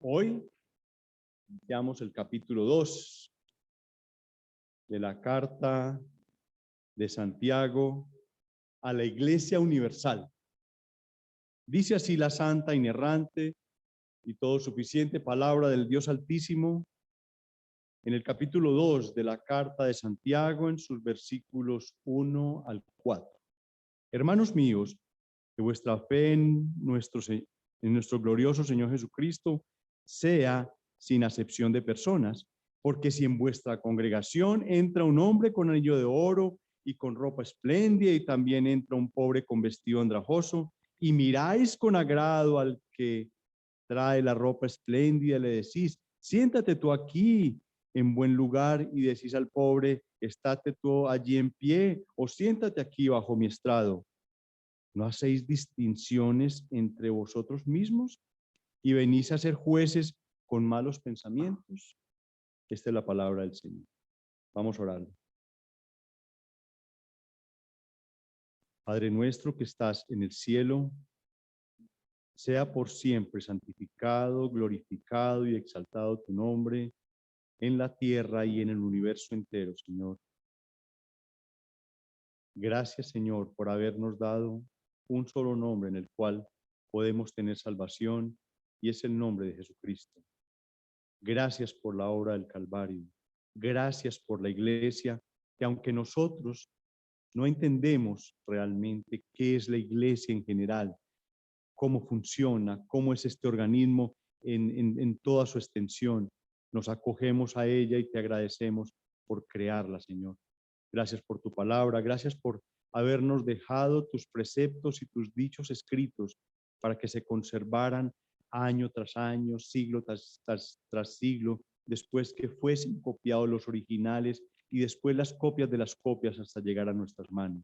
Hoy iniciamos el capítulo 2 de la carta de Santiago a la Iglesia Universal. Dice así la santa, inerrante y todo suficiente palabra del Dios Altísimo en el capítulo 2 de la carta de Santiago, en sus versículos 1 al 4. Hermanos míos, que vuestra fe en nuestro glorioso Señor Jesucristo sea sin acepción de personas, porque si en vuestra congregación entra un hombre con anillo de oro y con ropa espléndida, y también entra un pobre con vestido andrajoso, y miráis con agrado al que trae la ropa espléndida, le decís, siéntate tú aquí en buen lugar, y decís al pobre, estate tú allí en pie, o siéntate aquí bajo mi estrado. ¿No hacéis distinciones entre vosotros mismos y venís a ser jueces con malos pensamientos? Esta es la palabra del Señor. Vamos a orar. Padre nuestro que estás en el cielo, sea por siempre santificado, glorificado y exaltado tu nombre en la tierra y en el universo entero, Señor. Gracias, Señor, por habernos dado un solo nombre en el cual podemos tener salvación, y es el nombre de Jesucristo. Gracias por la obra del Calvario. Gracias por la iglesia, que aunque nosotros no entendemos realmente qué es la iglesia en general, cómo funciona, cómo es este organismo en toda su extensión, nos acogemos a ella y te agradecemos por crearla, Señor. Gracias por tu palabra, gracias por habernos dejado tus preceptos y tus dichos escritos para que se conservaran año tras año, siglo tras siglo, después que fuesen copiados los originales y después las copias de las copias hasta llegar a nuestras manos.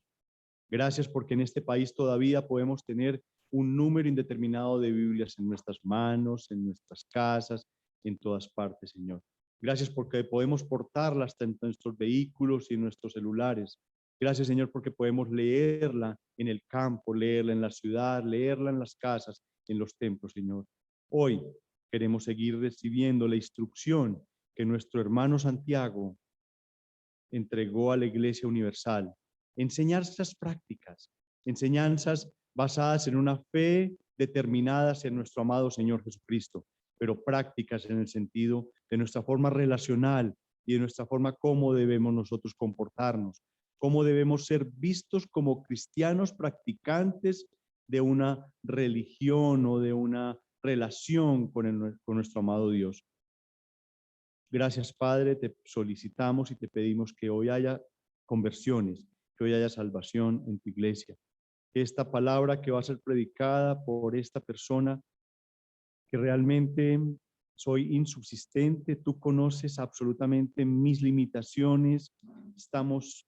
Gracias porque en este país todavía podemos tener un número indeterminado de Biblias en nuestras manos, en nuestras casas, en todas partes, Señor. Gracias porque podemos portarla hasta en nuestros vehículos y en nuestros celulares. Gracias, Señor, porque podemos leerla en el campo, leerla en la ciudad, leerla en las casas, en los templos, Señor. Hoy queremos seguir recibiendo la instrucción que nuestro hermano Santiago entregó a la Iglesia Universal. Enseñanzas prácticas, enseñanzas basadas en una fe determinada en nuestro amado Señor Jesucristo, pero prácticas en el sentido de nuestra forma relacional y de nuestra forma cómo debemos nosotros comportarnos, cómo debemos ser vistos como cristianos practicantes de una religión o de una relación con nuestro amado Dios. Gracias, Padre, te solicitamos y te pedimos que hoy haya conversiones, que hoy haya salvación en tu iglesia. Que esta palabra que va a ser predicada por esta persona, que realmente soy insubsistente, tú conoces absolutamente mis limitaciones, estamos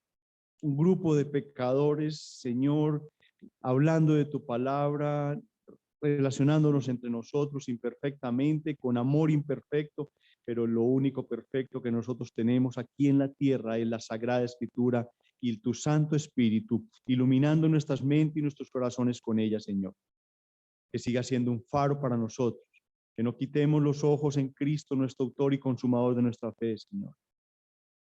un grupo de pecadores, Señor, hablando de tu palabra, relacionándonos entre nosotros imperfectamente, con amor imperfecto, pero lo único perfecto que nosotros tenemos aquí en la tierra es la Sagrada Escritura y tu Santo Espíritu, iluminando nuestras mentes y nuestros corazones con ella, Señor. Que siga siendo un faro para nosotros, que no quitemos los ojos en Cristo, nuestro autor y consumador de nuestra fe, Señor.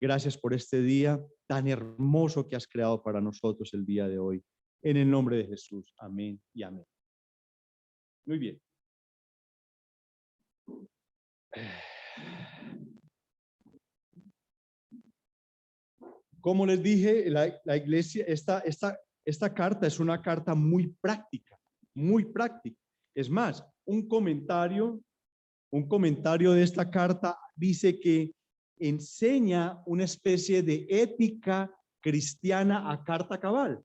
Gracias por este día tan hermoso que has creado para nosotros el día de hoy. En el nombre de Jesús. Amén y amén. Muy bien. Como les dije, la iglesia, esta carta es una carta muy práctica, muy práctica. Es más, un comentario de esta carta dice que enseña una especie de ética cristiana a carta cabal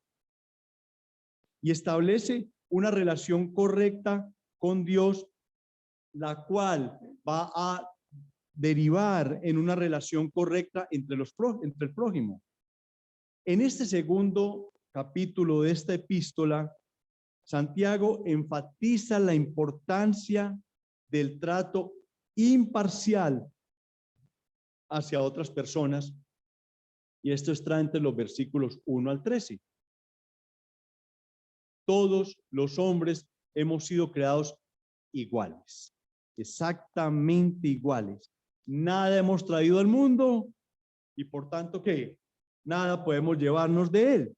y establece una relación correcta con Dios, la cual va a derivar en una relación correcta entre el prójimo. En este segundo capítulo de esta epístola, Santiago enfatiza la importancia del trato imparcial hacia otras personas, y esto está entre los versículos 1 al 13. Todos los hombres hemos sido creados iguales. exactamente iguales. Nada hemos traído al mundo y por tanto, ¿qué? Nada podemos llevarnos de él.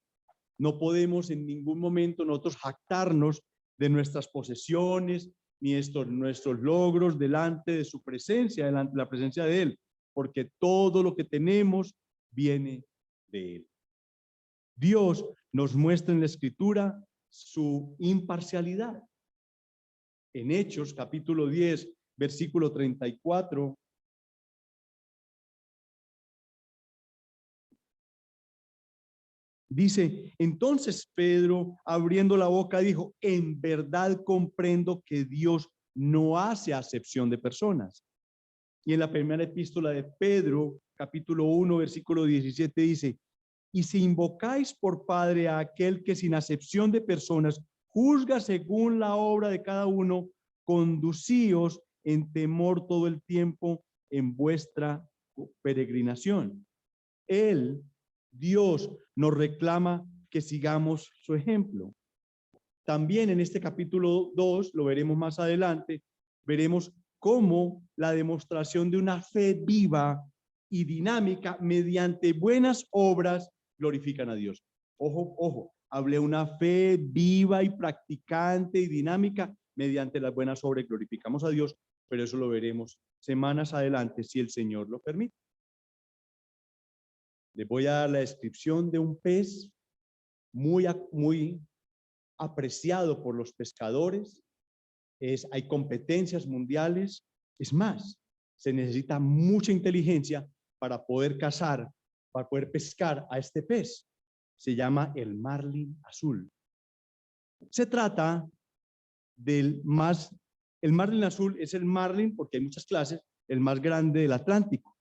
No podemos en ningún momento nosotros jactarnos de nuestras posesiones ni nuestros logros delante de su presencia, delante de la presencia de él, porque todo lo que tenemos viene de él. Dios nos muestra en la Escritura su imparcialidad. En Hechos, capítulo 10, versículo 34, dice, entonces Pedro, abriendo la boca, dijo, en verdad comprendo que Dios no hace acepción de personas. Y en la primera epístola de Pedro, capítulo 1, versículo 17, dice, y si invocáis por Padre a aquel que sin acepción de personas juzga según la obra de cada uno, conducíos en temor todo el tiempo en vuestra peregrinación. Él, Dios, nos reclama que sigamos su ejemplo. También en este capítulo 2, lo veremos más adelante, veremos cómo la demostración de una fe viva y dinámica mediante buenas obras glorifican a Dios. Ojo, ojo, hablé una fe viva y practicante y dinámica mediante las buenas obras glorificamos a Dios, pero eso lo veremos semanas adelante si el Señor lo permite. Les voy a dar la descripción de un pez muy apreciado por los pescadores. Hay competencias mundiales. Es más, se necesita mucha inteligencia para poder cazar, para poder pescar a este pez. Se llama el marlin azul. Se trata el marlin azul es el marlin, porque hay muchas clases, el más grande del Atlántico.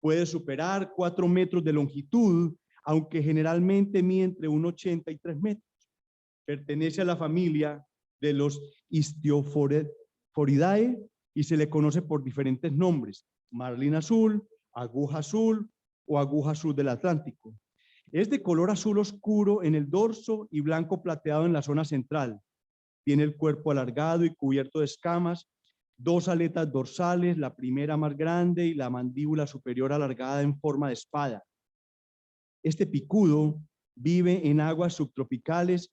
Puede superar 4 metros de longitud, aunque generalmente mide entre 1,80 y 3 metros. Pertenece a la familia de los Istiophoridae y se le conoce por diferentes nombres: marlin azul, aguja azul o aguja azul del Atlántico. Es de color azul oscuro en el dorso y blanco plateado en la zona central. Tiene el cuerpo alargado y cubierto de escamas, 2 aletas dorsales, la primera más grande y la mandíbula superior alargada en forma de espada. Este picudo vive en aguas subtropicales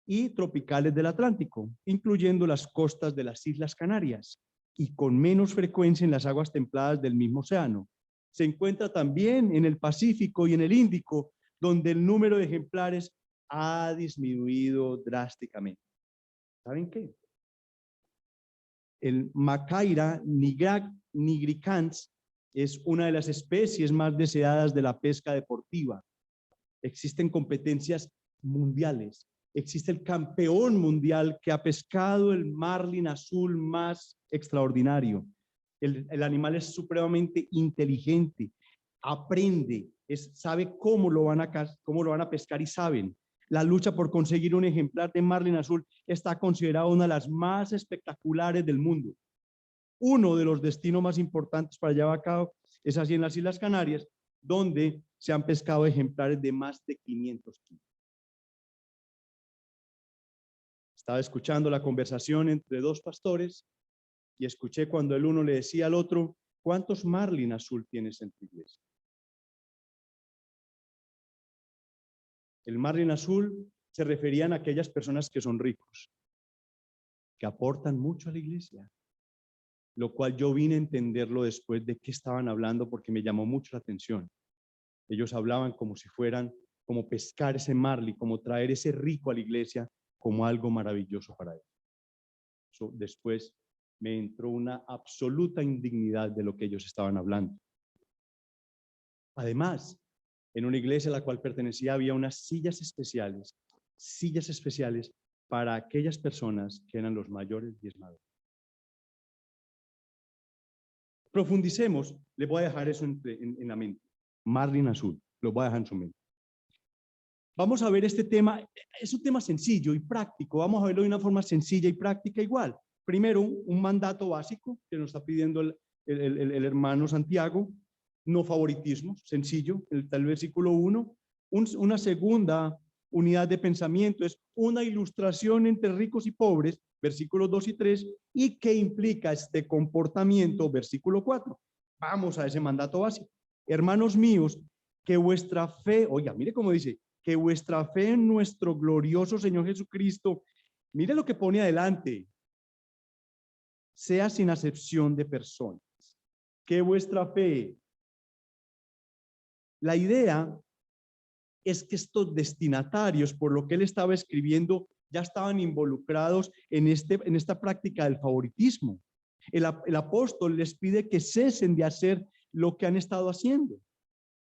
y tropicales del Atlántico, incluyendo las costas de las Islas Canarias, y con menos frecuencia en las aguas templadas del mismo océano. Se encuentra también en el Pacífico y en el Índico, donde el número de ejemplares ha disminuido drásticamente. ¿Saben qué? El Macaira nigricans es una de las especies más deseadas de la pesca deportiva. Existen competencias mundiales. Existe el campeón mundial que ha pescado el marlin azul más extraordinario. El animal es supremamente inteligente, aprende, sabe cómo lo van a pescar y saben. La lucha por conseguir un ejemplar de marlin azul está considerada una de las más espectaculares del mundo. Uno de los destinos más importantes para llevar a cabo es así en las Islas Canarias, donde se han pescado ejemplares de más de 500 kilos. Estaba escuchando la conversación entre 2 pastores y escuché cuando el uno le decía al otro, ¿cuántos marlin azul tienes en tu iglesia? El marlin azul se referían a aquellas personas que son ricos, que aportan mucho a la iglesia, lo cual yo vine a entenderlo después de qué estaban hablando porque me llamó mucho la atención. Ellos hablaban como si fueran, como pescar ese marlin, como traer ese rico a la iglesia como algo maravilloso para ellos. Después me entró una absoluta indignidad de lo que ellos estaban hablando. Además, en una iglesia a la cual pertenecía había unas sillas especiales para aquellas personas que eran los mayores diezmadores. Profundicemos, les voy a dejar eso en la mente. Marlin azul, lo voy a dejar en su mente. Vamos a ver este tema, es un tema sencillo y práctico, vamos a verlo de una forma sencilla y práctica igual. Primero, un mandato básico que nos está pidiendo el hermano Santiago, no favoritismo, sencillo, el versículo 1. Una segunda unidad de pensamiento es una ilustración entre ricos y pobres versículos 2 y 3, y qué implica este comportamiento, versículo 4. Vamos a ese mandato básico. Hermanos míos, que vuestra fe, oiga, mire cómo dice, que vuestra fe en nuestro glorioso Señor Jesucristo, mire lo que pone adelante, sea sin acepción de personas. Que vuestra fe, la idea es que estos destinatarios, por lo que él estaba escribiendo, ya estaban involucrados en esta práctica del favoritismo. El apóstol les pide que cesen de hacer lo que han estado haciendo.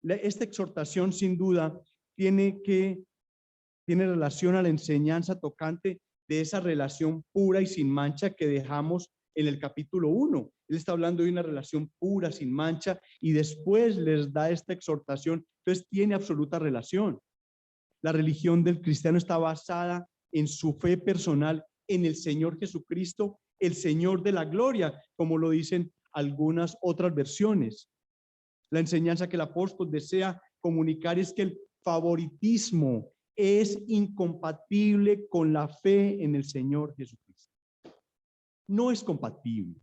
Esta exhortación, sin duda, tiene relación a la enseñanza tocante de esa relación pura y sin mancha que dejamos en el capítulo 1. Él está hablando de una relación pura, sin mancha, y después les da esta exhortación. Entonces tiene absoluta relación. La religión del cristiano está basada en su fe personal en el Señor Jesucristo, el Señor de la gloria, como lo dicen algunas otras versiones. La enseñanza que el apóstol desea comunicar es que el favoritismo es incompatible con la fe en el Señor Jesucristo. No es compatible.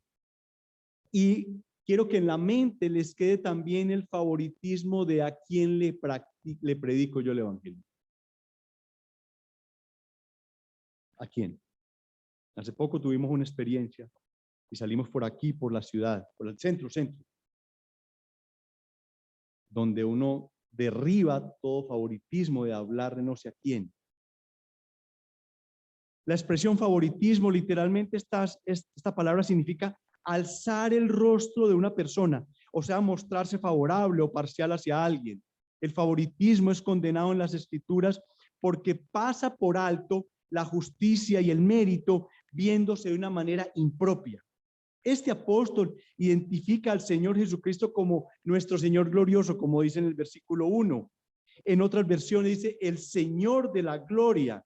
Y quiero que en la mente les quede también el favoritismo de a quién le predico yo el evangelio. ¿A quién? Hace poco tuvimos una experiencia y salimos por aquí, por la ciudad, por el centro, donde uno derriba todo favoritismo de hablar de no sé a quién. La expresión favoritismo, literalmente esta palabra significa alzar el rostro de una persona, o sea, mostrarse favorable o parcial hacia alguien. El favoritismo es condenado en las Escrituras porque pasa por alto la justicia y el mérito viéndose de una manera impropia. Este apóstol identifica al Señor Jesucristo como nuestro Señor glorioso, como dice en el versículo 1. En otras versiones dice el Señor de la gloria.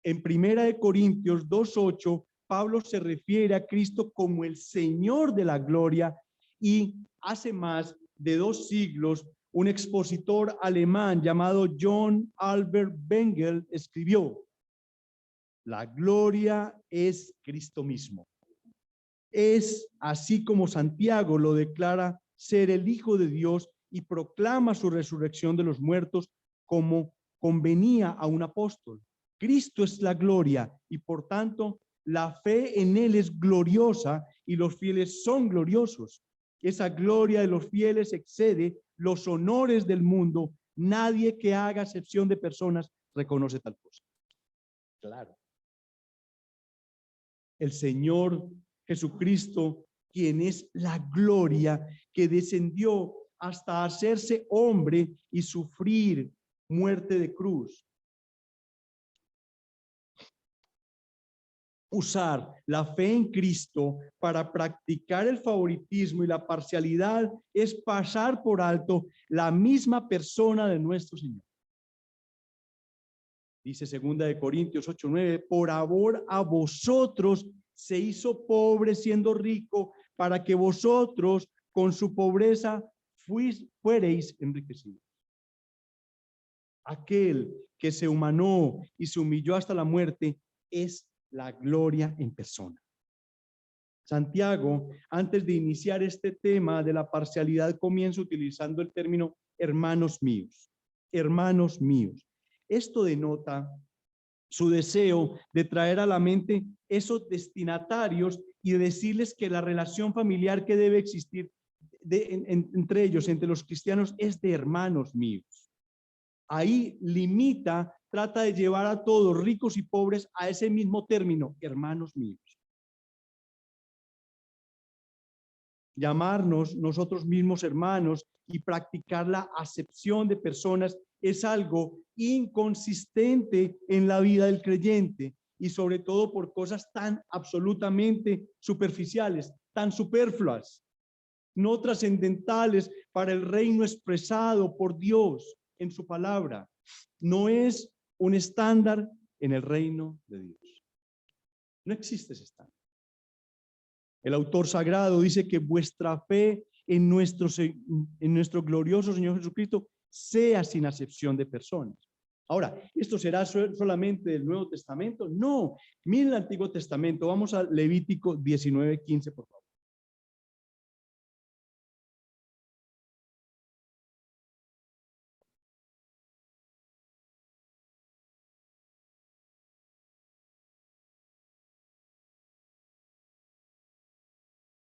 En 1 Corintios 2:8, Pablo se refiere a Cristo como el Señor de la gloria, y hace más de 2 siglos un expositor alemán llamado John Albert Bengel escribió: la gloria es Cristo mismo. Es así como Santiago lo declara ser el Hijo de Dios y proclama su resurrección de los muertos como convenía a un apóstol. Cristo es la gloria y por tanto la fe en él es gloriosa y los fieles son gloriosos. Esa gloria de los fieles excede los honores del mundo. Nadie que haga acepción de personas reconoce tal cosa. Claro. El Señor Jesucristo, quien es la gloria, que descendió hasta hacerse hombre y sufrir muerte de cruz. Usar la fe en Cristo para practicar el favoritismo y la parcialidad es pasar por alto la misma persona de nuestro Señor. Dice 2 Corintios 8:9, por amor a vosotros se hizo pobre siendo rico, para que vosotros con su pobreza fuereis enriquecidos. Aquel que se humanó y se humilló hasta la muerte es la gloria en persona. Santiago, antes de iniciar este tema de la parcialidad, comienza utilizando el término hermanos míos. Hermanos míos. Esto denota su deseo de traer a la mente esos destinatarios y decirles que la relación familiar que debe existir entre ellos, entre los cristianos, es de hermanos míos. Ahí limita, trata de llevar a todos, ricos y pobres, a ese mismo término, hermanos míos. Llamarnos nosotros mismos hermanos y practicar la acepción de personas es algo inconsistente en la vida del creyente, y sobre todo por cosas tan absolutamente superficiales, tan superfluas, no trascendentales para el reino expresado por Dios en su palabra. No es un estándar en el reino de Dios. No existe ese estándar. El autor sagrado dice que vuestra fe en nuestro glorioso Señor Jesucristo sea sin acepción de personas. Ahora, ¿esto será solamente del Nuevo Testamento? No, miren el Antiguo Testamento. Vamos a Levítico 19:15, por favor.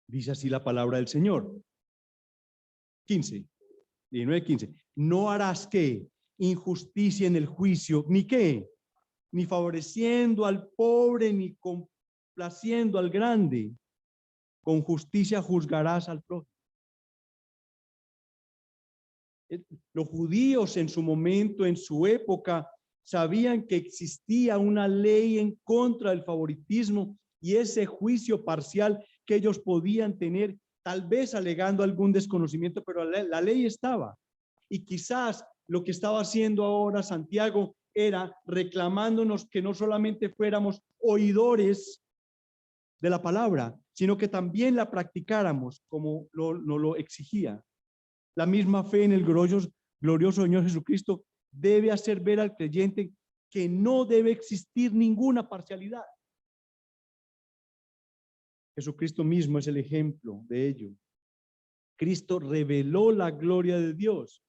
Dice así la palabra del Señor. 19:15. No harás que injusticia en el juicio, ni qué, ni favoreciendo al pobre, ni complaciendo al grande. Con justicia juzgarás al prójimo. Los judíos en su momento, en su época, sabían que existía una ley en contra del favoritismo y ese juicio parcial que ellos podían tener, tal vez alegando algún desconocimiento, pero la ley estaba. Y quizás lo que estaba haciendo ahora Santiago era reclamándonos que no solamente fuéramos oidores de la palabra, sino que también la practicáramos como lo exigía. La misma fe en el glorioso Señor Jesucristo debe hacer ver al creyente que no debe existir ninguna parcialidad. Jesucristo mismo es el ejemplo de ello. Cristo reveló la gloria de Dios.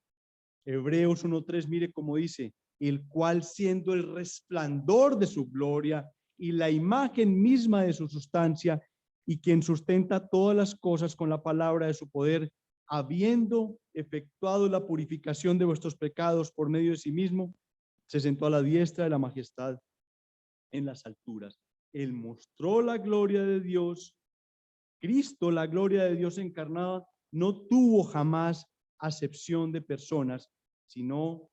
Hebreos 1:3, mire cómo dice, el cual siendo el resplandor de su gloria y la imagen misma de su sustancia, y quien sustenta todas las cosas con la palabra de su poder, habiendo efectuado la purificación de vuestros pecados por medio de sí mismo, se sentó a la diestra de la majestad en las alturas. Él mostró la gloria de Dios. Cristo, la gloria de Dios encarnada, no tuvo jamás acepción de personas, sino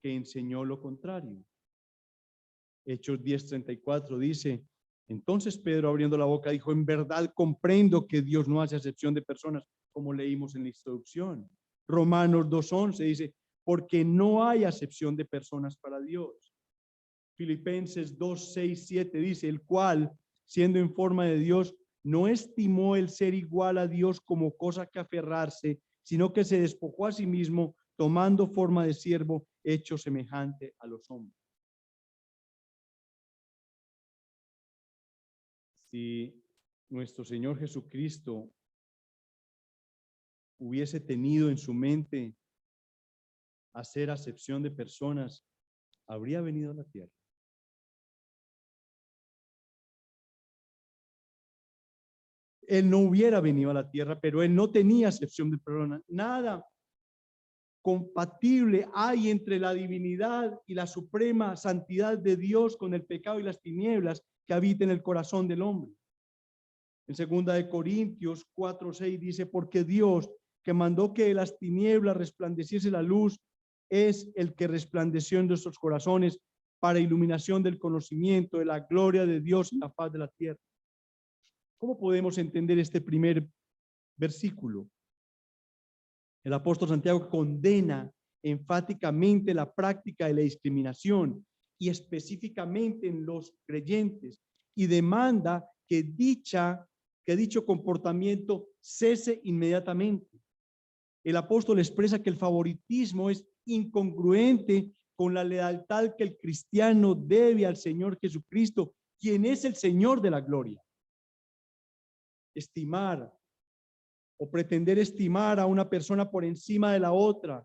que enseñó lo contrario. Hechos 10:34 dice, entonces Pedro, abriendo la boca, dijo, en verdad comprendo que Dios no hace acepción de personas, como leímos en la introducción. Romanos 2:11 dice, porque no hay acepción de personas para Dios. Filipenses 2:6-7 dice, el cual, siendo en forma de Dios, no estimó el ser igual a Dios como cosa que aferrarse, sino que se despojó a sí mismo, tomando forma de siervo, hecho semejante a los hombres. Si nuestro Señor Jesucristo hubiese tenido en su mente hacer acepción de personas, habría venido a la tierra. Él no hubiera venido a la tierra, pero él no tenía acepción de personas. Nada compatible hay entre la divinidad y la suprema santidad de Dios con el pecado y las tinieblas que habitan en el corazón del hombre. En 2 Corintios 4:6 dice, porque Dios, que mandó que de las tinieblas resplandeciese la luz, es el que resplandeció en nuestros corazones para iluminación del conocimiento de la gloria de Dios en la faz de la tierra. ¿Cómo podemos entender este primer versículo? El apóstol Santiago condena enfáticamente la práctica de la discriminación y específicamente en los creyentes y demanda que dicho comportamiento cese inmediatamente. El apóstol expresa que el favoritismo es incongruente con la lealtad que el cristiano debe al Señor Jesucristo, quien es el Señor de la gloria. Estimar o pretender estimar a una persona por encima de la otra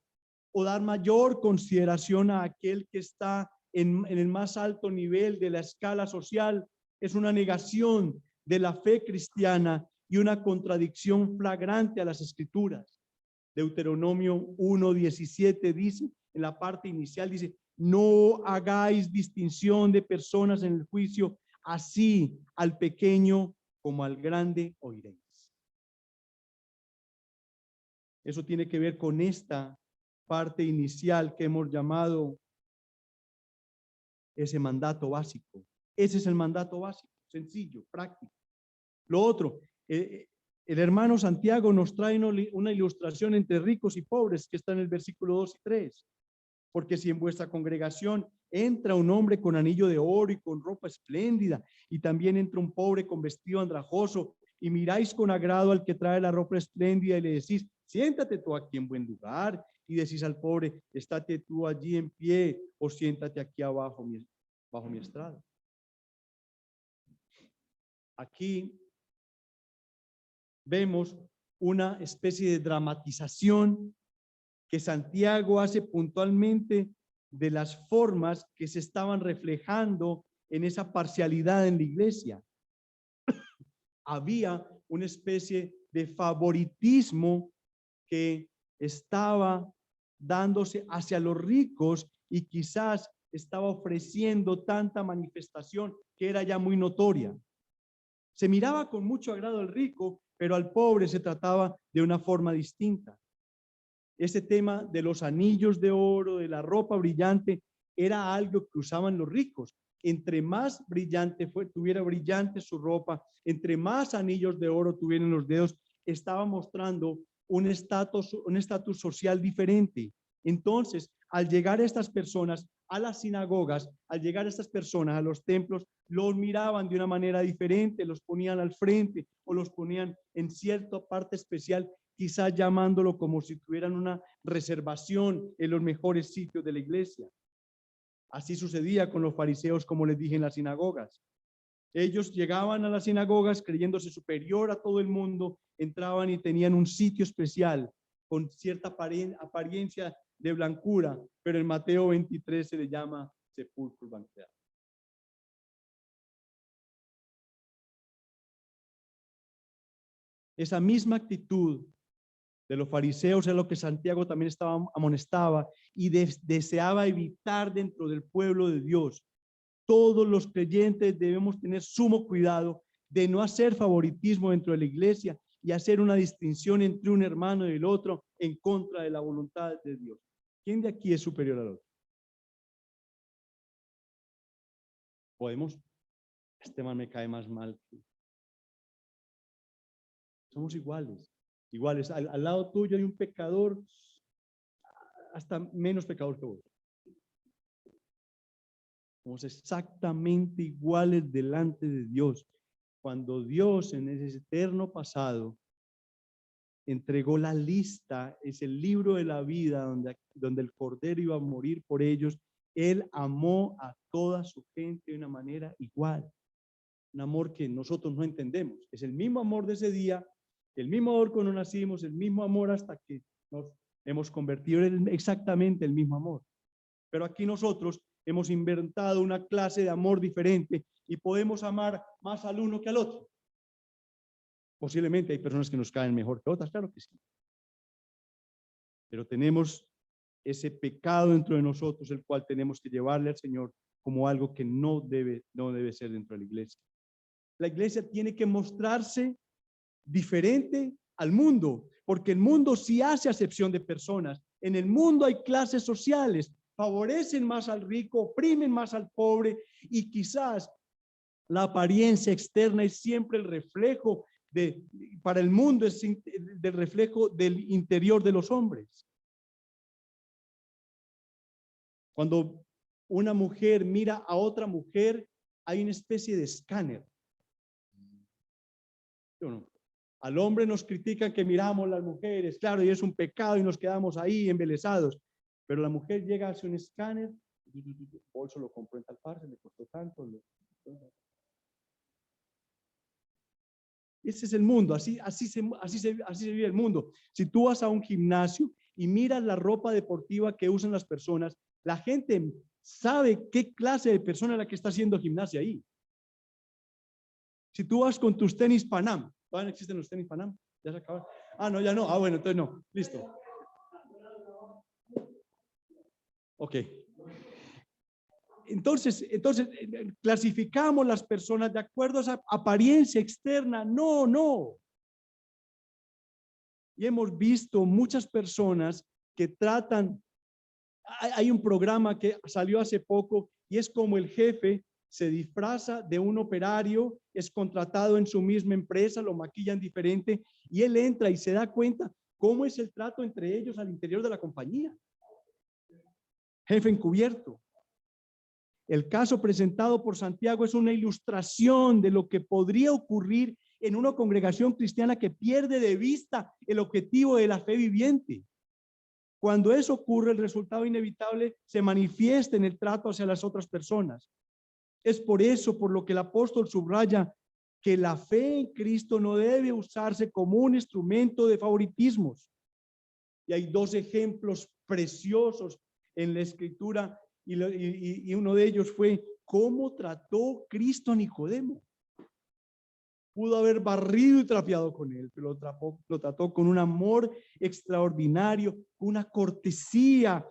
o dar mayor consideración a aquel que está en el más alto nivel de la escala social es una negación de la fe cristiana y una contradicción flagrante a las escrituras. Deuteronomio 1:17 dice, en la parte inicial dice, no hagáis distinción de personas en el juicio, así al pequeño como al grande oiréis. Eso tiene que ver con esta parte inicial que hemos llamado ese mandato básico. Ese es el mandato básico, sencillo, práctico. Lo otro, el hermano Santiago nos trae una ilustración entre ricos y pobres que está en el versículo 2 y 3. Porque si en vuestra congregación entra un hombre con anillo de oro y con ropa espléndida, y también entra un pobre con vestido andrajoso, y miráis con agrado al que trae la ropa espléndida y le decís, siéntate tú aquí en buen lugar, y decís al pobre, estate tú allí en pie o siéntate aquí abajo bajo mi estrado. Aquí vemos una especie de dramatización que Santiago hace puntualmente de las formas que se estaban reflejando en esa parcialidad en la iglesia. Había una especie de favoritismo que estaba dándose hacia los ricos y quizás estaba ofreciendo tanta manifestación que era ya muy notoria. Se miraba con mucho agrado al rico, pero al pobre se trataba de una forma distinta. Ese tema de los anillos de oro, de la ropa brillante, era algo que usaban los ricos. Entre más brillante tuviera brillante su ropa, entre más anillos de oro tuvieran los dedos, estaba mostrando un estatus social diferente. Entonces, al llegar estas personas a las sinagogas, al llegar estas personas a los templos, los miraban de una manera diferente, los ponían al frente o los ponían en cierta parte especial, quizás llamándolo como si tuvieran una reservación en los mejores sitios de la iglesia. Así sucedía con los fariseos, como les dije, en las sinagogas. Ellos llegaban a las sinagogas creyéndose superior a todo el mundo, entraban y tenían un sitio especial con cierta apariencia de blancura, pero en Mateo 23 se le llama sepulcro blanqueado. Esa misma actitud de los fariseos es lo que Santiago también amonestaba y deseaba evitar dentro del pueblo de Dios. Todos los creyentes debemos tener sumo cuidado de no hacer favoritismo dentro de la iglesia y hacer una distinción entre un hermano y el otro en contra de la voluntad de Dios. ¿Quién de aquí es superior al otro? Podemos, este man me cae más mal. Somos iguales. Iguales. Al lado tuyo hay un pecador, hasta menos pecador que vos. Somos exactamente iguales delante de Dios. Cuando Dios en ese eterno pasado entregó la lista, es el libro de la vida donde el Cordero iba a morir por ellos, Él amó a toda su gente de una manera igual. Un amor que nosotros no entendemos. Es el mismo amor de ese día, el mismo amor cuando nacimos, el mismo amor hasta que nos hemos convertido en exactamente el mismo amor. Pero aquí nosotros hemos inventado una clase de amor diferente y podemos amar más al uno que al otro. Posiblemente hay personas que nos caen mejor que otras, claro que sí. Pero tenemos ese pecado dentro de nosotros, el cual tenemos que llevarle al Señor como algo que no debe ser dentro de la iglesia. La iglesia tiene que mostrarse diferente al mundo, porque el mundo sí hace acepción de personas. En el mundo hay clases sociales, favorecen más al rico, oprimen más al pobre y quizás la apariencia externa es siempre el reflejo para el mundo es del reflejo del interior de los hombres. Cuando una mujer mira a otra mujer, hay una especie de escáner. No. Al hombre nos critican que miramos las mujeres, claro, y es un pecado y nos quedamos ahí embelesados. Pero la mujer llega a hacer un escáner, bolso lo compró en tal parte, le costó tanto. Ese es el mundo, así se vive el mundo. Si tú vas a un gimnasio y miras la ropa deportiva que usan las personas, la gente sabe qué clase de persona es la que está haciendo gimnasia ahí. Si tú vas con tus tenis Panam, ¿todavía no existen los tenis Panam? ¿Ya se acabaron? Ah, no, ya no. Ah, bueno, entonces no. Listo. Ok. Entonces, clasificamos las personas de acuerdo a esa apariencia externa. No, no. Y hemos visto muchas personas que tratan, hay un programa que salió hace poco y es como el jefe se disfraza de un operario, es contratado en su misma empresa, lo maquillan diferente y él entra y se da cuenta cómo es el trato entre ellos al interior de la compañía. Jefe encubierto. El caso presentado por Santiago es una ilustración de lo que podría ocurrir en una congregación cristiana que pierde de vista el objetivo de la fe viviente. Cuando eso ocurre, el resultado inevitable se manifiesta en el trato hacia las otras personas. Es por eso por lo que el apóstol subraya que la fe en Cristo no debe usarse como un instrumento de favoritismos. Y hay dos ejemplos preciosos en la Escritura, y uno de ellos fue cómo trató Cristo a Nicodemo. Pudo haber barrido y trapeado con él, pero lo trató con un amor extraordinario, una cortesía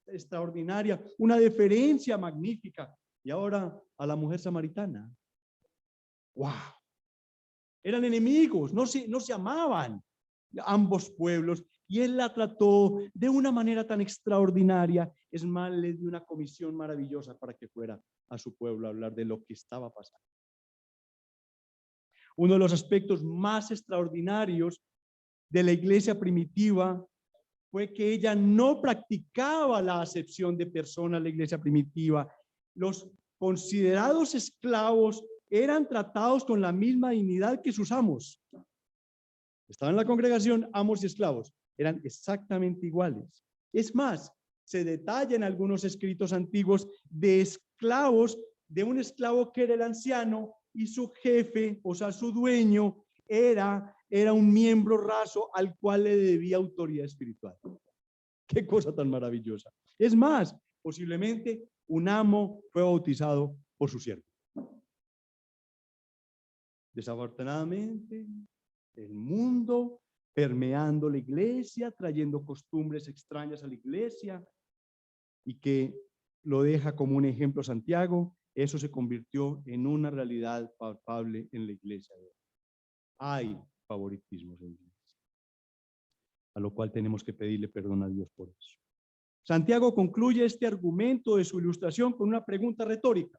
extraordinaria, una deferencia magnífica. Y ahora a la mujer samaritana. ¡Wow! Eran enemigos, no se amaban ambos pueblos, y él la trató de una manera tan extraordinaria. Es más, le dio una comisión maravillosa para que fuera a su pueblo a hablar de lo que estaba pasando. Uno de los aspectos más extraordinarios de la iglesia primitiva fue que ella no practicaba la acepción de personas. La iglesia primitiva, los considerados esclavos eran tratados con la misma dignidad que sus amos. Estaban en la congregación, amos y esclavos, eran exactamente iguales. Es más, se detalla en algunos escritos antiguos de esclavos, de un esclavo que era el anciano y su jefe, o sea, su dueño, era un miembro raso al cual le debía autoridad espiritual. Qué cosa tan maravillosa. Es más, posiblemente un amo fue bautizado por su siervo. Desafortunadamente, el mundo permeando la iglesia, trayendo costumbres extrañas a la iglesia, y que lo deja como un ejemplo Santiago, eso se convirtió en una realidad palpable en la iglesia. Hay favoritismos en la iglesia, a lo cual tenemos que pedirle perdón a Dios por eso. Santiago concluye este argumento de su ilustración con una pregunta retórica.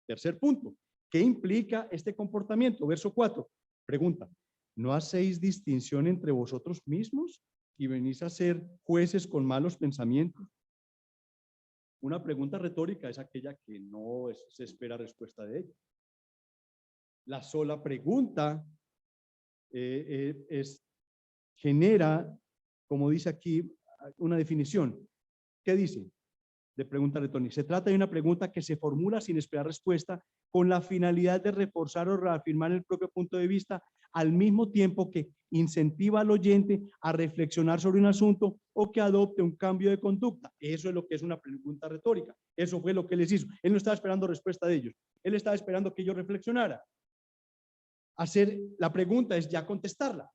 Tercer punto, ¿qué implica este comportamiento? Verso 4, pregunta: ¿no hacéis distinción entre vosotros mismos y venís a ser jueces con malos pensamientos? Una pregunta retórica es aquella que no se espera respuesta de ella. La sola pregunta genera, como dice aquí, una definición. ¿Qué dice? De pregunta retórica. Se trata de una pregunta que se formula sin esperar respuesta, con la finalidad de reforzar o reafirmar el propio punto de vista, al mismo tiempo que incentiva al oyente a reflexionar sobre un asunto o que adopte un cambio de conducta. Eso es lo que es una pregunta retórica. Eso fue lo que les hizo. Él no estaba esperando respuesta de ellos. Él estaba esperando que ellos reflexionaran. Hacer la pregunta es ya contestarla.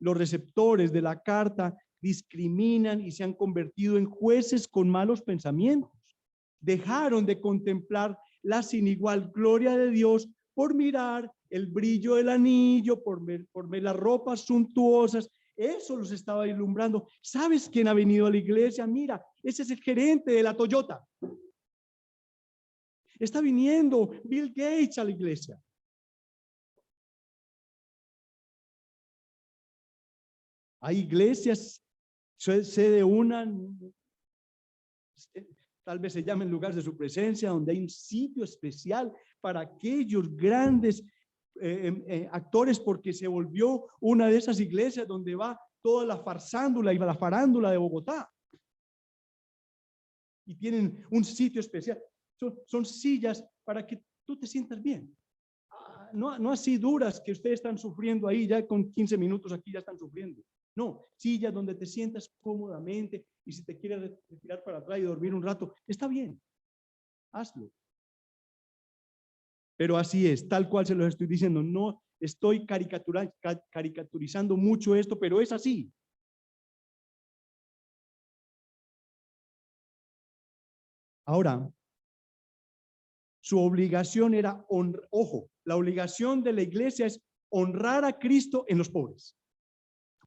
Los receptores de la carta discriminan y se han convertido en jueces con malos pensamientos. Dejaron de contemplar la sin igual gloria de Dios por mirar el brillo del anillo, por ver las ropas suntuosas. Eso los estaba ilumbrando. ¿Sabes quién ha venido a la iglesia? Mira, ese es el gerente de la Toyota. Está viniendo Bill Gates a la iglesia. Hay iglesias, sede una, tal vez se llamen lugares de su presencia, donde hay un sitio especial para aquellos grandes actores, porque se volvió una de esas iglesias donde va toda la farsándula y la farándula de Bogotá. Y tienen un sitio especial. Son sillas para que tú te sientas bien. No así duras que ustedes están sufriendo ahí, ya con 15 minutos aquí ya están sufriendo. No, sillas donde te sientas cómodamente, y si te quieres retirar para atrás y dormir un rato, está bien, hazlo. Pero así es, tal cual se los estoy diciendo. No estoy caricaturizando mucho esto, pero es así. Ahora, su obligación era, ojo, la obligación de la iglesia es honrar a Cristo en los pobres.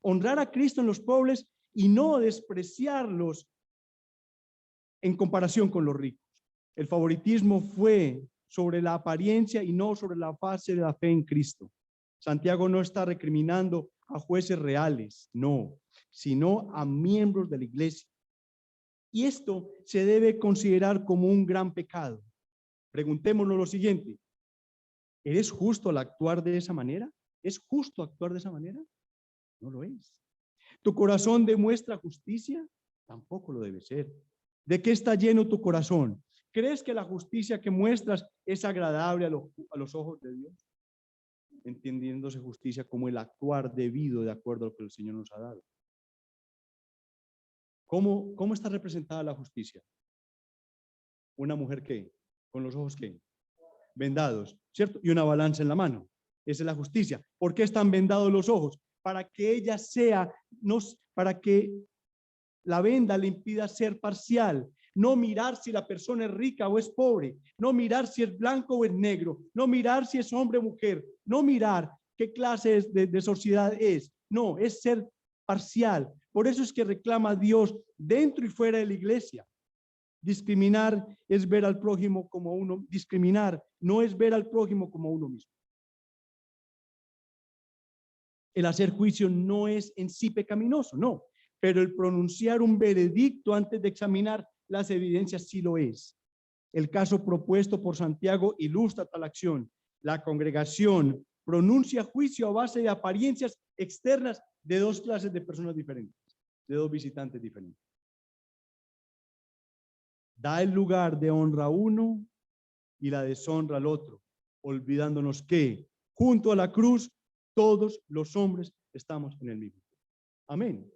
Honrar a Cristo en los pobres y no despreciarlos en comparación con los ricos. El favoritismo fue sobre la apariencia y no sobre la base de la fe en Cristo. Santiago no está recriminando a jueces reales, no, sino a miembros de la iglesia. Y esto se debe considerar como un gran pecado. Preguntémonos lo siguiente: ¿eres justo al actuar de esa manera? ¿Es justo actuar de esa manera? No lo es. ¿Tu corazón demuestra justicia? Tampoco lo debe ser. ¿De qué está lleno tu corazón? ¿Crees que la justicia que muestras es agradable a los ojos de Dios? Entendiéndose justicia como el actuar debido de acuerdo a lo que el Señor nos ha dado. ¿Cómo está representada la justicia? Una mujer que, con los ojos que vendados, ¿cierto? Y una balanza en la mano. Esa es la justicia. ¿Por qué están vendados los ojos? Para que ella para que la venda le impida ser parcial, no mirar si la persona es rica o es pobre, no mirar si es blanco o es negro, no mirar si es hombre o mujer, no mirar qué clase de sociedad es. No, es ser parcial. Por eso es que reclama a Dios dentro y fuera de la iglesia. Discriminar es ver al prójimo como uno. Discriminar no es ver al prójimo como uno mismo. El hacer juicio no es en sí pecaminoso, no. Pero el pronunciar un veredicto antes de examinar las evidencias sí lo es. El caso propuesto por Santiago ilustra tal acción. La congregación pronuncia juicio a base de apariencias externas de dos clases de personas diferentes, de dos visitantes diferentes. Da el lugar de honra a uno y la deshonra al otro, olvidándonos que junto a la cruz todos los hombres estamos en el mismo. Amén.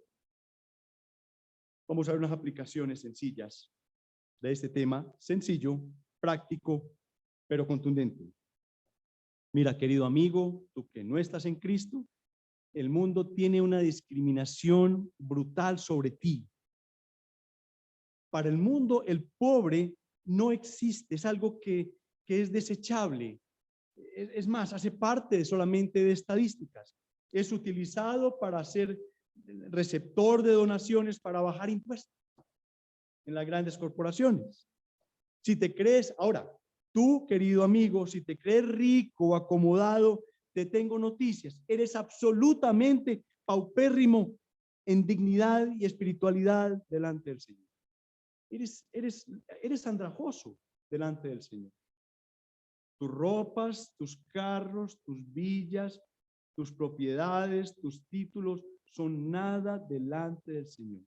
Vamos a ver unas aplicaciones sencillas de este tema, sencillo, práctico, pero contundente. Mira, querido amigo, tú que no estás en Cristo, el mundo tiene una discriminación brutal sobre ti. Para el mundo, el pobre no existe, es algo que es desechable. Es más, hace parte solamente de estadísticas. Es utilizado para ser receptor de donaciones, para bajar impuestos en las grandes corporaciones. Si te crees, ahora, tú, querido amigo, si te crees rico o acomodado, te tengo noticias. Eres absolutamente paupérrimo en dignidad y espiritualidad delante del Señor. Eres andrajoso delante del Señor. Tus ropas, tus carros, tus villas, tus propiedades, tus títulos son nada delante del Señor.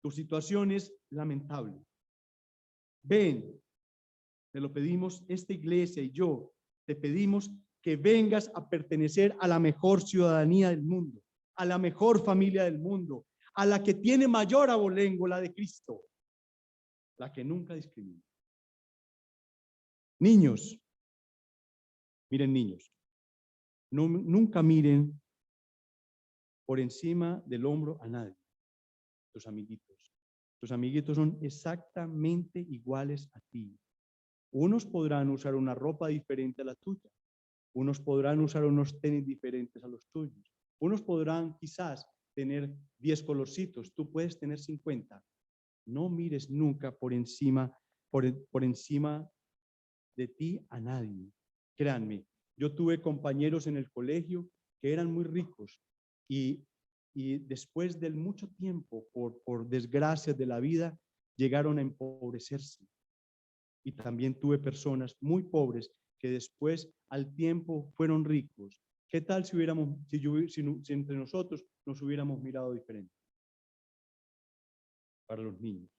Tu situación es lamentable. Ven, te lo pedimos, esta iglesia y yo, te pedimos que vengas a pertenecer a la mejor ciudadanía del mundo, a la mejor familia del mundo, a la que tiene mayor abolengo, la de Cristo, la que nunca discrimina. Niños, miren niños, nunca miren por encima del hombro a nadie, tus amiguitos. Tus amiguitos son exactamente iguales a ti. Unos podrán usar una ropa diferente a la tuya. Unos podrán usar unos tenis diferentes a los tuyos. Unos podrán quizás tener 10 colorcitos. Tú puedes tener 50. No mires nunca por encima de ti a nadie. Créanme, yo tuve compañeros en el colegio que eran muy ricos y después de mucho tiempo, por desgracias de la vida, llegaron a empobrecerse. Y también tuve personas muy pobres que después al tiempo fueron ricos. ¿Qué tal si entre nosotros nos hubiéramos mirado diferente? Para los niños.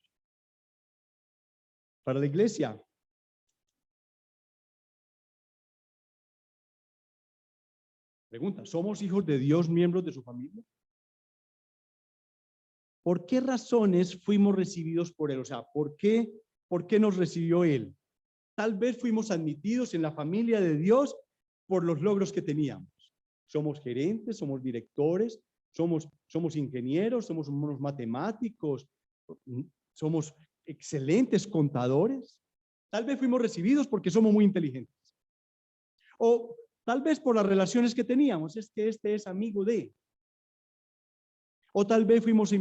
Para la iglesia. Pregunta, ¿somos hijos de Dios, miembros de su familia? ¿Por qué razones fuimos recibidos por Él? O sea, ¿por qué nos recibió Él? Tal vez fuimos admitidos en la familia de Dios por los logros que teníamos. Somos gerentes, somos directores, somos ingenieros, somos unos matemáticos, somos excelentes contadores. Tal vez fuimos recibidos porque somos muy inteligentes. O tal vez por las relaciones que teníamos, es que este es amigo de. O tal vez fuimos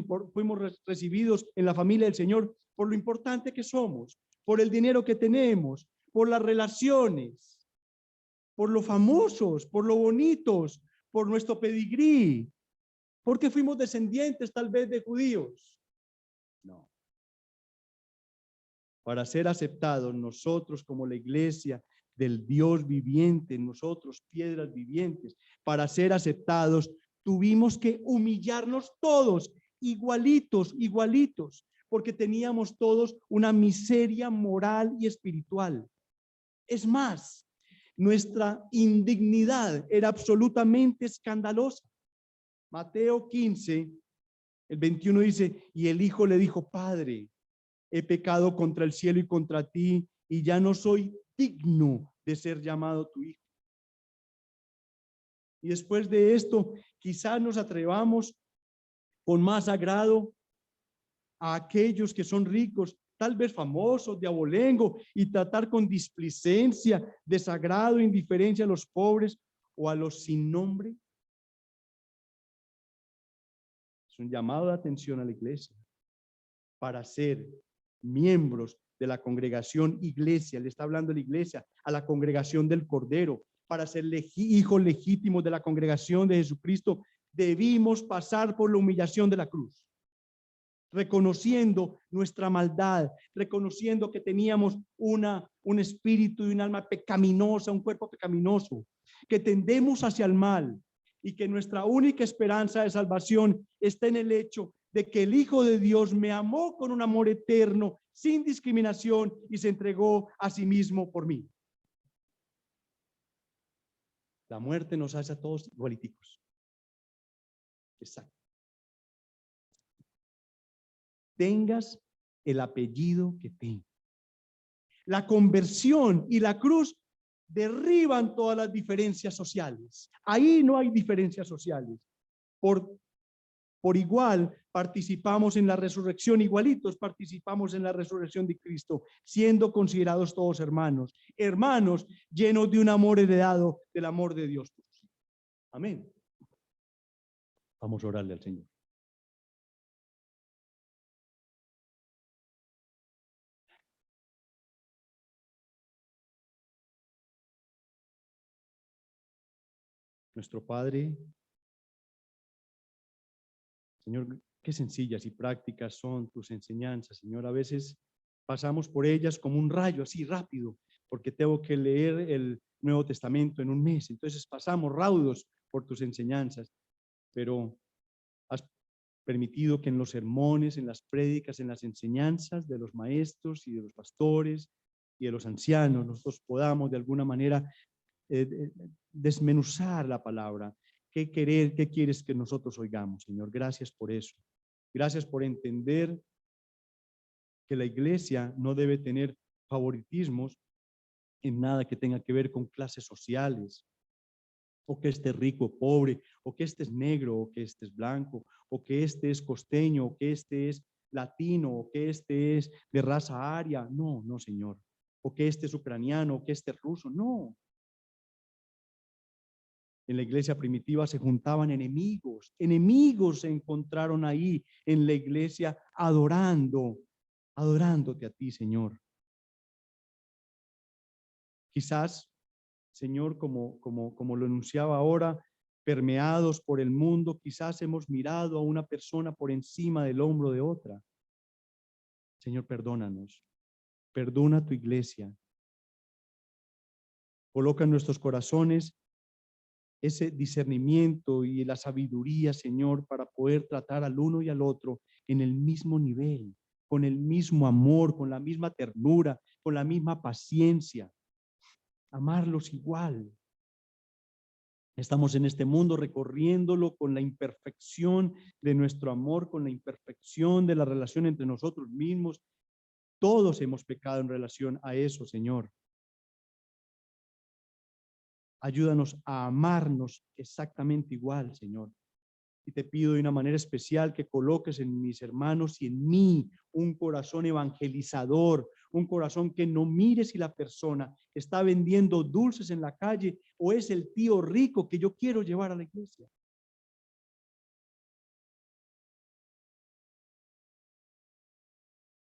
recibidos en la familia del Señor por lo importante que somos, por el dinero que tenemos, por las relaciones, por lo famosos, por lo bonitos, por nuestro pedigrí, porque fuimos descendientes tal vez de judíos. No. Para ser aceptados nosotros como la iglesia del Dios viviente, nosotros piedras vivientes, para ser aceptados tuvimos que humillarnos todos, igualitos, igualitos, porque teníamos todos una miseria moral y espiritual. Es más, nuestra indignidad era absolutamente escandalosa. Mateo 15, el 21 dice, y el hijo le dijo, Padre, he pecado contra el cielo y contra ti, y ya no soy digno de ser llamado tu hijo. Y después de esto, quizás nos atrevamos con más agrado a aquellos que son ricos, tal vez famosos, de abolengo, y tratar con displicencia, desagrado, indiferencia a los pobres o a los sin nombre. Es un llamado de atención a la iglesia para ser miembros de la congregación iglesia. Le está hablando la iglesia a la congregación del Cordero. Para ser hijos legítimos de la congregación de Jesucristo, debimos pasar por la humillación de la cruz, reconociendo nuestra maldad, reconociendo que teníamos un espíritu y un alma pecaminosa, un cuerpo pecaminoso, que tendemos hacia el mal y que nuestra única esperanza de salvación está en el hecho de que el Hijo de Dios me amó con un amor eterno, sin discriminación, y se entregó a sí mismo por mí. La muerte nos hace a todos igualiticos. Exacto. Tengas el apellido que tengas. La conversión y la cruz derriban todas las diferencias sociales. Ahí no hay diferencias sociales. Por igual participamos en la resurrección, igualitos participamos en la resurrección de Cristo, siendo considerados todos hermanos, hermanos llenos de un amor heredado del amor de Dios. Amén. Vamos a orarle al Señor. Nuestro Padre, Señor, qué sencillas y prácticas son tus enseñanzas, Señor. A veces pasamos por ellas como un rayo, así rápido, porque tengo que leer el Nuevo Testamento en un mes. Entonces pasamos raudos por tus enseñanzas, pero has permitido que en los sermones, en las prédicas, en las enseñanzas de los maestros y de los pastores y de los ancianos, nosotros podamos de alguna manera desmenuzar la palabra. ¿Qué querer, qué quieres que nosotros oigamos, Señor? Gracias por eso. Gracias por entender que la iglesia no debe tener favoritismos en nada que tenga que ver con clases sociales, o que este es rico o pobre, o que este es negro, o que este es blanco, o que este es costeño, o que este es latino, o que este es de raza aria. No, no, Señor. O que este es ucraniano, o que este es ruso. No. En la iglesia primitiva se juntaban enemigos. Enemigos se encontraron ahí en la iglesia adorándote a ti, Señor. Quizás, Señor, como lo enunciaba ahora, permeados por el mundo, quizás hemos mirado a una persona por encima del hombro de otra. Señor, perdónanos. Perdona tu iglesia. Coloca en nuestros corazones ese discernimiento y la sabiduría, Señor, para poder tratar al uno y al otro en el mismo nivel, con el mismo amor, con la misma ternura, con la misma paciencia. Amarlos igual. Estamos en este mundo recorriéndolo con la imperfección de nuestro amor, con la imperfección de la relación entre nosotros mismos. Todos hemos pecado en relación a eso, Señor. Ayúdanos a amarnos exactamente igual, Señor. Y te pido de una manera especial que coloques en mis hermanos y en mí un corazón evangelizador, un corazón que no mire si la persona está vendiendo dulces en la calle o es el tío rico que yo quiero llevar a la iglesia.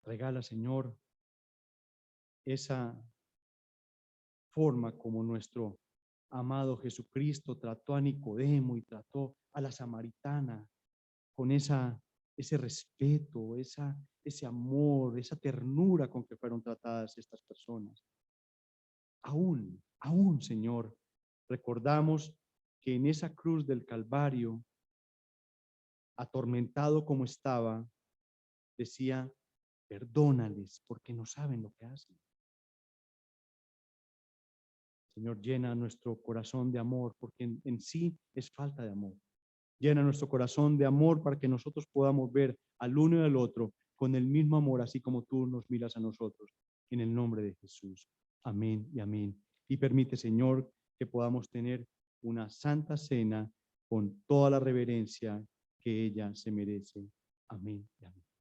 Regala, Señor, esa forma como nuestro amado Jesucristo trató a Nicodemo y trató a la samaritana con ese respeto, ese amor, esa ternura con que fueron tratadas estas personas. Aún, Señor, recordamos que en esa cruz del Calvario atormentado como estaba, decía, perdónales porque no saben lo que hacen. Señor, llena nuestro corazón de amor, porque en sí es falta de amor. Llena nuestro corazón de amor para que nosotros podamos ver al uno y al otro con el mismo amor, así como tú nos miras a nosotros. En el nombre de Jesús. Amén y amén. Y permite, Señor, que podamos tener una santa cena con toda la reverencia que ella se merece. Amén y amén.